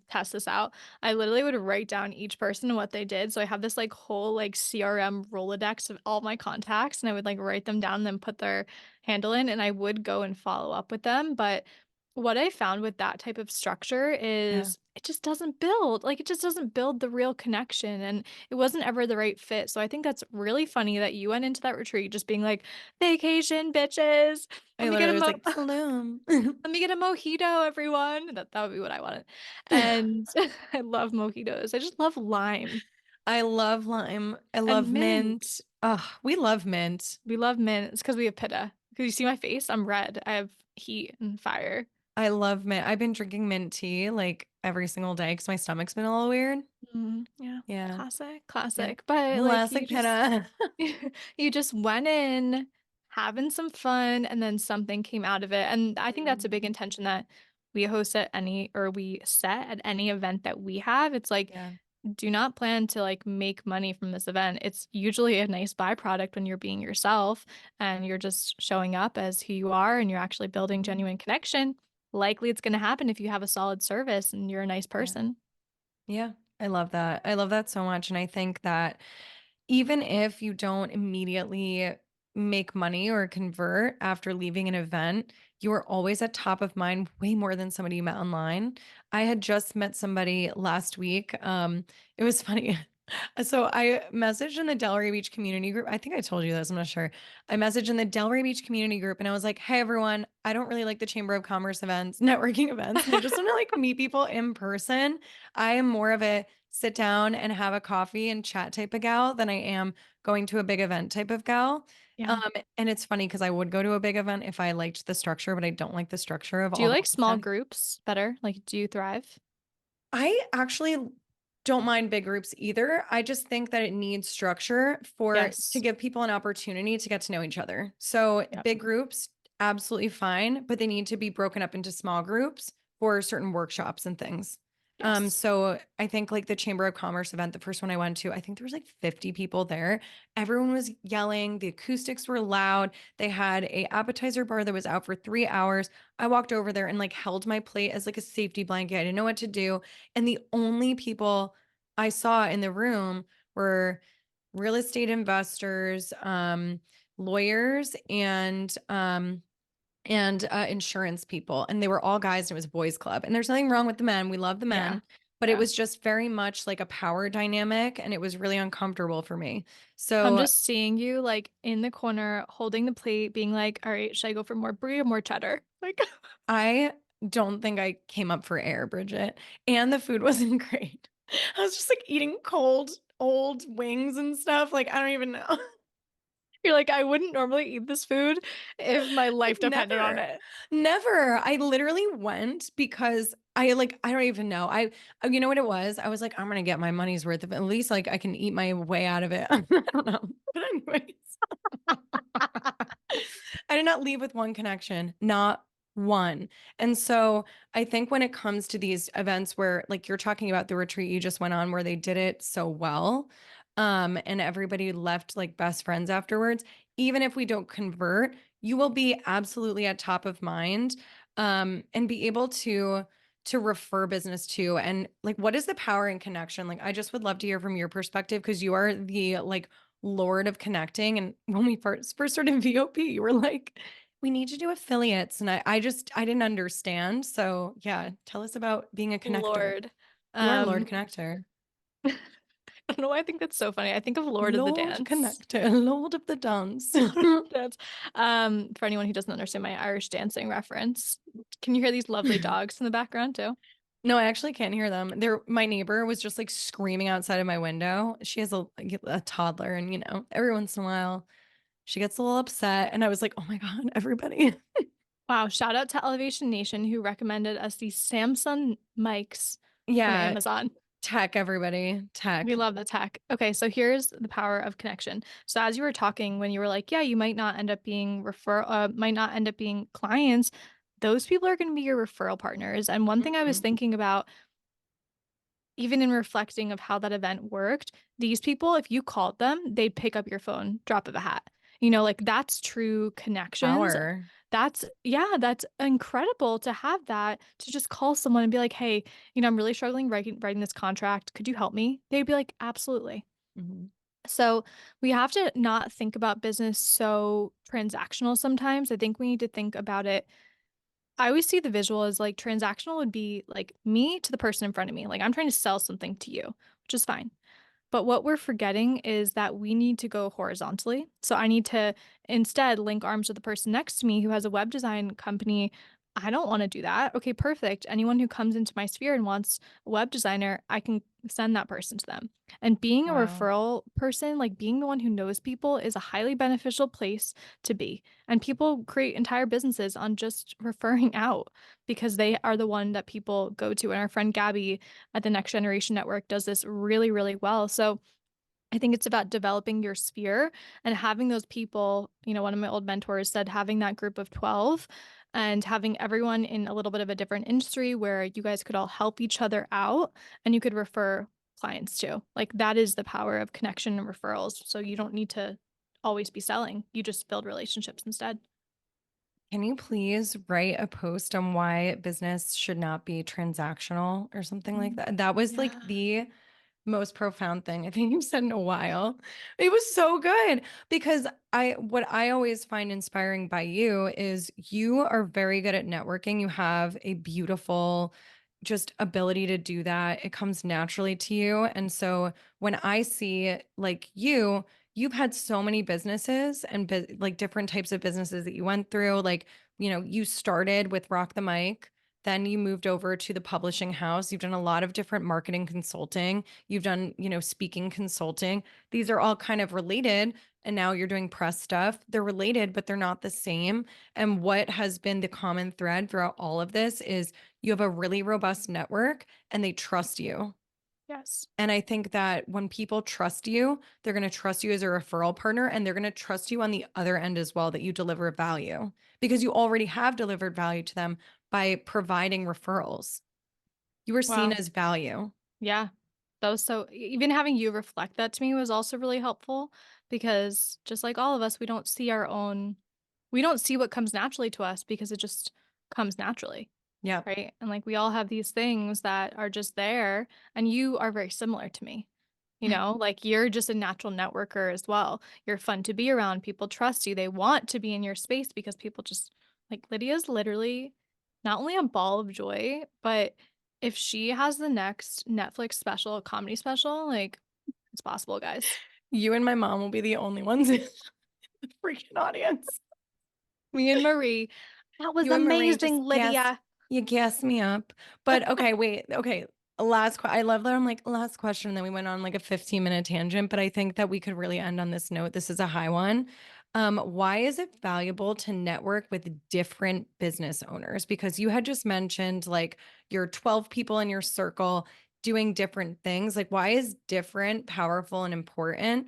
test this out. I literally would write down each person and what they did. So I have this like whole like CRM Rolodex of all my contacts, and I would like write them down and then put their handle in, and I would go and follow up with them. But what I found with that type of structure Yeah. is it just doesn't build, like it just doesn't build the real connection, and it wasn't ever the right fit. So I think that's really funny that you went into that retreat just being like, vacation bitches. I Let me get literally a was like, Tulum. let me get a mojito, everyone. That would be what I wanted. And I love mojitos. I just love lime I love lime. I love and mint. mint. Oh, we love mint. We love mint. It's because we have pitta. Because you see my face, I'm red. I have heat and fire. I love mint. I've been drinking mint tea like every single day because my stomach's been a little weird. Yeah, Yeah. classic, Yeah. classic. But like Classic pitta. you just went in having some fun, and then something came out of it. And I think that's a big Mhm. intention that we host at any, or we set at any event that we have. It's like, Yeah. do not plan to like make money from this event. It's usually a nice byproduct when you're being yourself and you're just showing up as who you are and you're actually building Mhm. genuine connection. Likely it's going to happen if you have a solid service and you're a nice Yeah. person. Yeah. I love that. I love that so much. And I think that even if you don't immediately make money or convert after leaving an event, you are always at top of mind way more than somebody you met online. I had just met somebody last week. It was funny. So I messaged in the Delray Beach community group. I think I told you this, I'm not sure. I messaged in the Delray Beach community group and I was like, hey everyone, I don't really like the Chamber of Commerce events, networking events, and I just want to like meet people in person. I am more of a sit down and have a coffee and chat type of gal than I am going to a big event type of gal. Yeah. Um, and it's funny because I would go to a big event if I liked the structure, but I don't like the structure of Do you all the like small content. groups better? Like, do you thrive? I actually don't mind big groups either. I just think that it needs structure for to Yes. give people an opportunity to get to know each other. So Yep. big groups, absolutely fine, but they need to be broken up into small groups for certain workshops and things. Yes. So I think like the Chamber of Commerce event, the first one I went to, I think there was like 50 people there. Everyone was yelling, the acoustics were loud. They had a appetizer bar that was out for 3 hours. I walked over there and like held my plate as like a safety blanket. I didn't know what to do. And the only people I saw in the room were real estate investors, lawyers, and insurance people. And they were all guys, and it was a boys club. And there's nothing wrong with the men. We love the Yeah. men. But it Yeah. was just very much like a power dynamic, and it was really uncomfortable for me. I'm So just seeing you like in the corner holding the plate, being like, all right, should I go for more brie or more cheddar? Like, I don't think I came up for air, Bridget. And the food wasn't great. I was just like eating cold, old wings and stuff. Like, I don't even know. you're like, I wouldn't normally eat this food if my Like, life depended on never. it. Never. I literally went because I don't even know. You know what it was? I was like, I'm gonna get my money's worth of at least like I can eat my way out of it. I don't know. But anyways, I did not leave with one connection, not one. And so I think when it comes to these events where like you're talking about the retreat you just went on where they did it so well, and everybody left like best friends afterwards, even if we don't convert, you will be absolutely at top of mind, and be able to refer business to. And like what is the power in connection? Like I just would love to hear from your perspective because you are the like lord of connecting. And when we first started VOP, you were like, we need to do affiliates. And I didn't understand. So yeah, tell us about being a connector. Lord. You are Lord Um, Connector. I don't know why I think that's so funny. I think of Lord of the Lord Dance. Connector, Lord of the Dance. Dance. For anyone who doesn't understand my Irish dancing reference, can you hear these lovely dogs in the background too? No, I actually can't hear them. My neighbor was just like screaming outside of my window. She has a toddler, and every once in a while she gets a little upset. And I was like, oh my God, everybody. Wow, shout out to Elevation Nation who recommended us these Samsung mics from Yeah, Amazon. tech, everybody. We Tech. love the tech. Okay, so here's the power of connection. So as you were talking, when you were like, yeah, you might not end up being might not end up being clients, those people are going to be your referral partners. And one thing I was Mhm. thinking about, even in reflecting of how that event worked, these people, if you called them, they'd pick up your phone, drop of a hat. Like that's true connections. Power. That's incredible to have that, to just call someone and be like, "Hey, I'm really struggling writing this contract. Could you help me?" They'd be like, "Absolutely." Mhm. So we have to not think about business so transactional sometimes. I think we need to think about it. I always see the visual as like transactional would be like me to the person in front of me. Like I'm trying to sell something to you, which is fine. But what we're forgetting is that we need to go horizontally. So I need to instead link arms with the person next to me who has a web design company. I don't want to do that. Okay, perfect. Anyone who comes into my sphere and wants a web designer, I can send that person to them. And being a Wow. referral person, like being the one who knows people, is a highly beneficial place to be. And people create entire businesses on just referring out because they are the one that people go to. And our friend Gabby at the Next Generation Network does this really, really well. So I think it's about developing your sphere and having those people. One of my old mentors said having that group of 12 and having everyone in a little bit of a different industry where you guys could all help each other out and you could refer clients too. Like that is the power of connection and referrals. So you don't need to always be selling. You just build relationships instead. Can you please write a post on why business should not be transactional or something like Mm. that? That was like Yeah. the most profound thing I think you've said in a while. It was so good because what I always find inspiring by you is you are very good at networking. You have a beautiful just ability to do that. It comes naturally to you. And so when I see like you've had so many businesses and like different types of businesses that you went through. Like, you started with Rock the Mic, then you moved over to the publishing house. You've done a lot of different marketing consulting. You've done, speaking consulting. These are all kind of related. And now you're doing press stuff. They're related, but they're not the same. And what has been the common thread throughout all of this is you have a really robust network and they trust you. Yes. And I think that when people trust you, they're going to trust you as a referral partner and they're going to trust you on the other end as well, that you deliver value because you already have delivered value to them by providing referrals. You were seen Wow. as value. Yeah. That was even having you reflect that to me was also really helpful because just like all of us, we don't see what comes naturally to us because it just comes naturally, Yeah. right? And like we all have these things that are just there, and you are very similar to me. Like you're just a natural networker as well. You're fun to be around. People trust you. They want to be in your space because people just like Lydia's literally not only a ball of joy, but if she has the next Netflix special, comedy special, like it's possible, guys. You and my mom will be the only ones in the freaking audience. Me and Marie, that was You and Marie amazing, just gas Lydia. you gas me up. But okay, wait. Okay. I love that I'm like last question. And then we went on like a 15-minute tangent, but I think that we could really end on this note. This is a high one. Why is it valuable to network with different business owners? Because you had just mentioned like your 12 people in your circle doing different things. Like, why is different powerful and important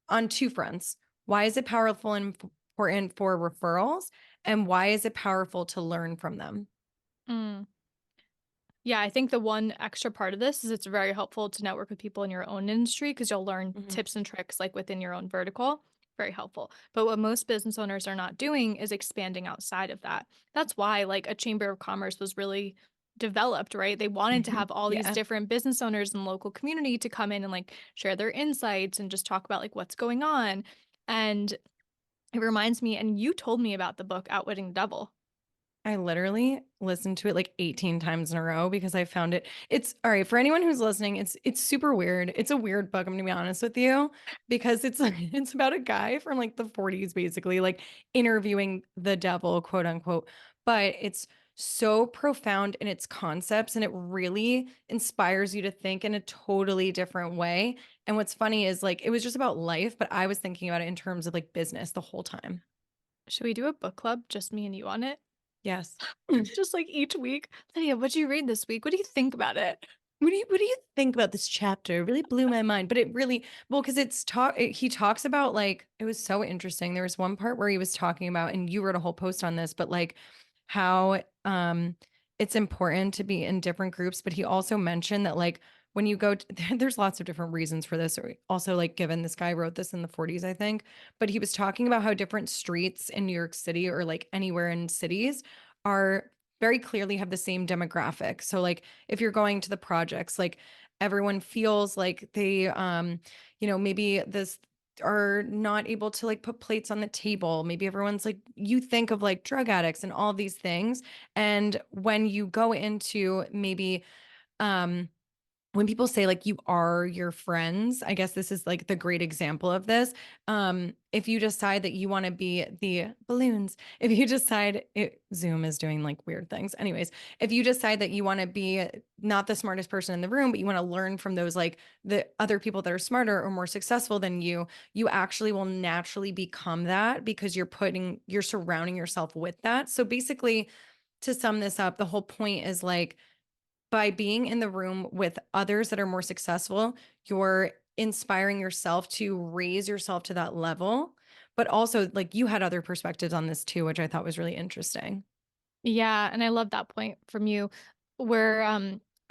on two fronts? Why is it powerful and important for referrals? And why is it powerful to learn from them? Mm. Yeah, I think the one extra part of this is it's very helpful to network with people in your own industry because you'll learn Mhm. tips and tricks like within your own vertical. Very helpful. But what most business owners are not doing is expanding outside of that. That's why like a chamber of commerce was really developed, right? They wanted to have all these Yeah. different business owners and local community to come in and like share their insights and just talk about like what's going on. And it reminds me, and you told me about the book Outwitting the Devil. I literally listened to it like 18 times in a row because I found it. It's all right for anyone who's listening. It's super weird. It's a weird book, I'm gonna be honest with you, because it's like it's about a guy from like the 40s, basically, like interviewing the devil, quote unquote. But it's so profound in its concepts and it really inspires you to think in a totally different way. And what's funny is like it was just about life, but I was thinking about it in terms of like business the whole time. Should we do a book club, just me and you on it? Yes. Just like each week. Lydia, what'd you read this week? What do you think about it? What do you think about this chapter? It really blew my mind. But it really well, because he talks about like it was so interesting. There was one part where he was talking about, and you wrote a whole post on this, but like how it's important to be in different groups. But he also mentioned that like when you go to, there's lots of different reasons for this. Or also, like, given this guy wrote this in the 40s, I think, but he was talking about how different streets in New York City or like anywhere in cities are very clearly have the same demographic. So like if you're going to the projects, like everyone feels like they maybe this are not able to like put plates on the table. Maybe everyone's like, you think of like drug addicts and all these things. And when you go into maybe um when people say like you are your friends, I guess this is like the great example of this. If you decide that you want to be the balloons, if you decide Zoom is doing like weird things. Anyways, if you decide that you want to be not the smartest person in the room, but you want to learn from those like the other people that are smarter or more successful than you actually will naturally become that because you're surrounding yourself with that. So basically, to sum this up, the whole point is like by being in the room with others that are more successful, you're inspiring yourself to raise yourself to that level. But also, like, you had other perspectives on this too, which I thought was really interesting. Yeah, and I love that point from you where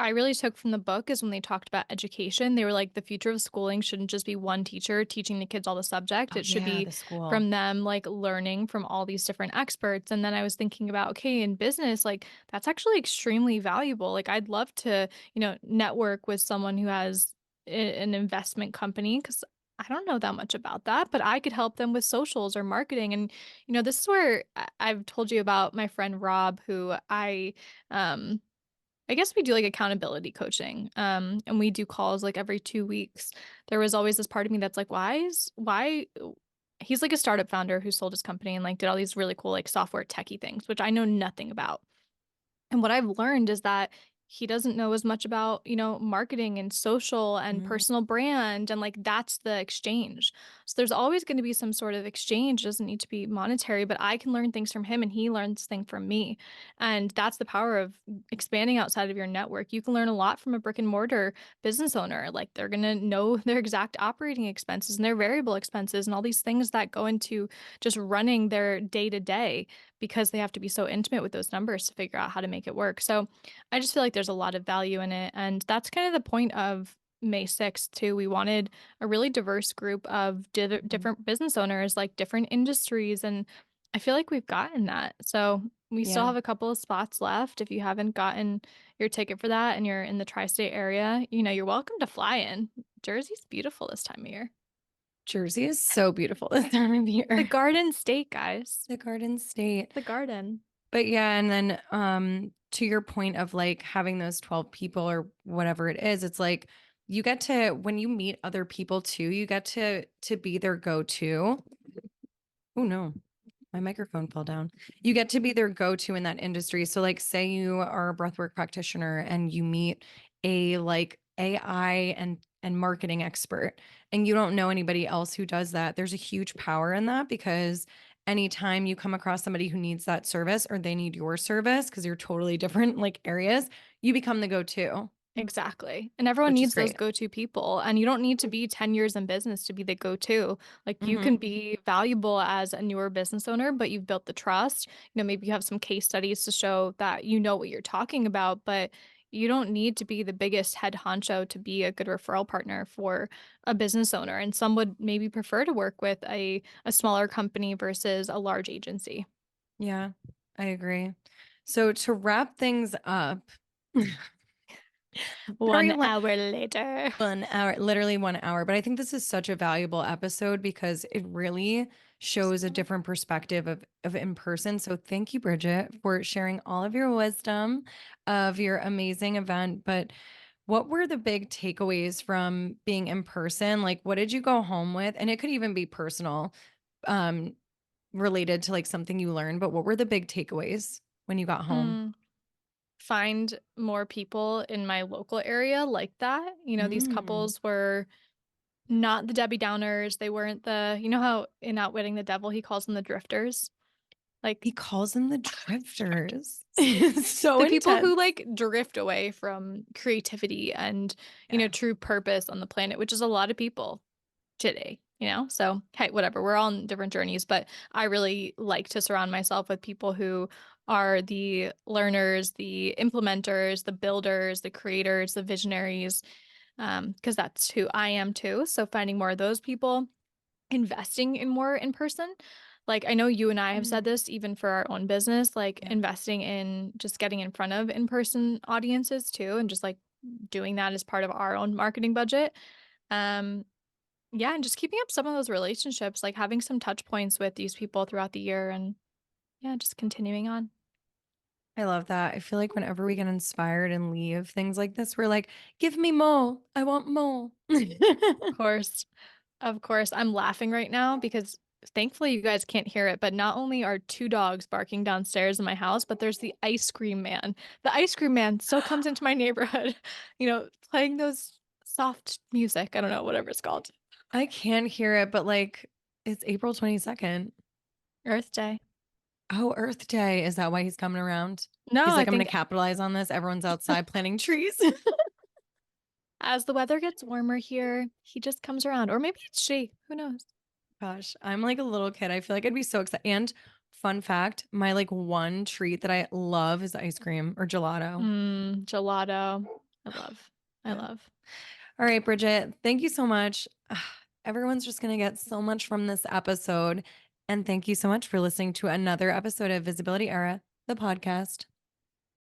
I really took from the book is when they talked about education. They were like the future of schooling shouldn't just be one teacher teaching the kids all the subject. Oh, It should yeah, be the school. from them like learning from all these different experts. And then I was thinking about okay, in business like that's actually extremely valuable. Like I'd love to, network with someone who has an investment company cuz I don't know that much about that, but I could help them with socials or marketing. And this is where I've told you about my friend Rob, who um, I guess we do like accountability coaching. And we do calls like every 2 weeks. There was always this part of me that's like, why? He's like a startup founder who sold his company and like did all these really cool like software techie things, which I know nothing about. And what I've learned is that he doesn't know as much about, marketing and social and Mhm. personal brand. And like that's the exchange. So there's always going to be some sort of exchange. It doesn't need to be monetary, but I can learn things from him and he learns things from me. And that's the power of expanding outside of your network. You can learn a lot from a brick and mortar business owner. Like they're going to know their exact operating expenses and their variable expenses and all these things that go into just running their day to day because they have to be so intimate with those numbers to figure out how to make it work. So I just feel like there's a lot of value in it. And that's kind of the point of May 6th, too. We wanted a really diverse group of Mhm. different business owners, like different industries. And I feel like we've gotten that. So we still Yeah. have a couple of spots left. If you haven't gotten your ticket for that and you're in the tri state area, you're welcome to fly in. Jersey's beautiful this time of year. Jersey is so beautiful this time of The year. Garden State, guys. The Garden State. The Garden. But yeah, and then to your point of like having those 12 people or whatever it is, it's like you get to when you meet other people too, you get to be their go-to. Oh no, my microphone fell down. You get to be their go-to in that industry. So like say you are a breathwork practitioner and you meet a like AI and marketing expert and you don't know anybody else who does that. There's a huge power in that because anytime you come across somebody who needs that service or they need your service because you're totally different like areas, you become the go-to, Exactly. And everyone which is needs those great. go-to people. And you don't need to be 10 years in business to be the go-to. Like you can Hmm. be valuable as a newer business owner, but you've built the trust. Maybe you have some case studies to show that you know what you're talking about, but you don't need to be the biggest head honcho to be a good referral partner for a business owner. And some would maybe prefer to work with a smaller company versus a large agency. Yeah, I agree. So to wrap things up, very 1 hour later. 1 hour, literally 1 hour. But I think this is such a valuable episode because it really shows a different perspective of in person. So thank you, Bridget, for sharing all of your wisdom of your amazing event. But what were the big takeaways from being in person? Like, what did you go home with? And it could even be personal, um, related to like something you learned. But what were the big takeaways when you got home? Mm. Find more people in my local area like that. These Mm. couples were not the Debbie Downers. They weren't how in Outwitting the Devil, he calls them the drifters. Like He calls them the drifters. drifters. So The people intense. who like drift away from creativity and, Yeah. true purpose on the planet, which is a lot of people today. So hey, whatever, we're all on different journeys, but I really like to surround myself with people who are the learners, the implementers, the builders, the creators, the visionaries. because that's who I am too. So finding more of those people, investing in more in person. Like I know you and I have said Mm, this even for our own business, like yeah. investing in just getting in front of in-person audiences too, and just like doing that as part of our own marketing budget. Um, yeah, and just keeping up some of those relationships, like having some touch points with these people throughout the year and yeah, just continuing on. I love that. I feel like whenever we get inspired and leave things like this, we're like, give me more. I want more. Of course. Of course. I'm laughing right now because thankfully you guys can't hear it, but not only are two dogs barking downstairs in my house, but there's the ice cream man. The ice cream man still comes into my neighborhood, playing those soft music. I don't know, whatever it's called. I can hear it, but like it's April 22nd. Earth Day. Oh, Earth Day. Is that why he's coming around? No, He's I like, I'm going think to capitalize on this. Everyone's outside planting trees. as the weather gets warmer here, he just comes around. Or maybe it's she. Who knows? Gosh, I'm like a little kid. I feel like I'd be so excited. And fun fact, my like one treat that I love is ice cream or gelato. Gelato. I love. I Yeah. love. All right, Bridget, thank you so much. Everyone's just going to get so much from this episode. And thank you so much for listening to another episode of Visibility Era, the podcast.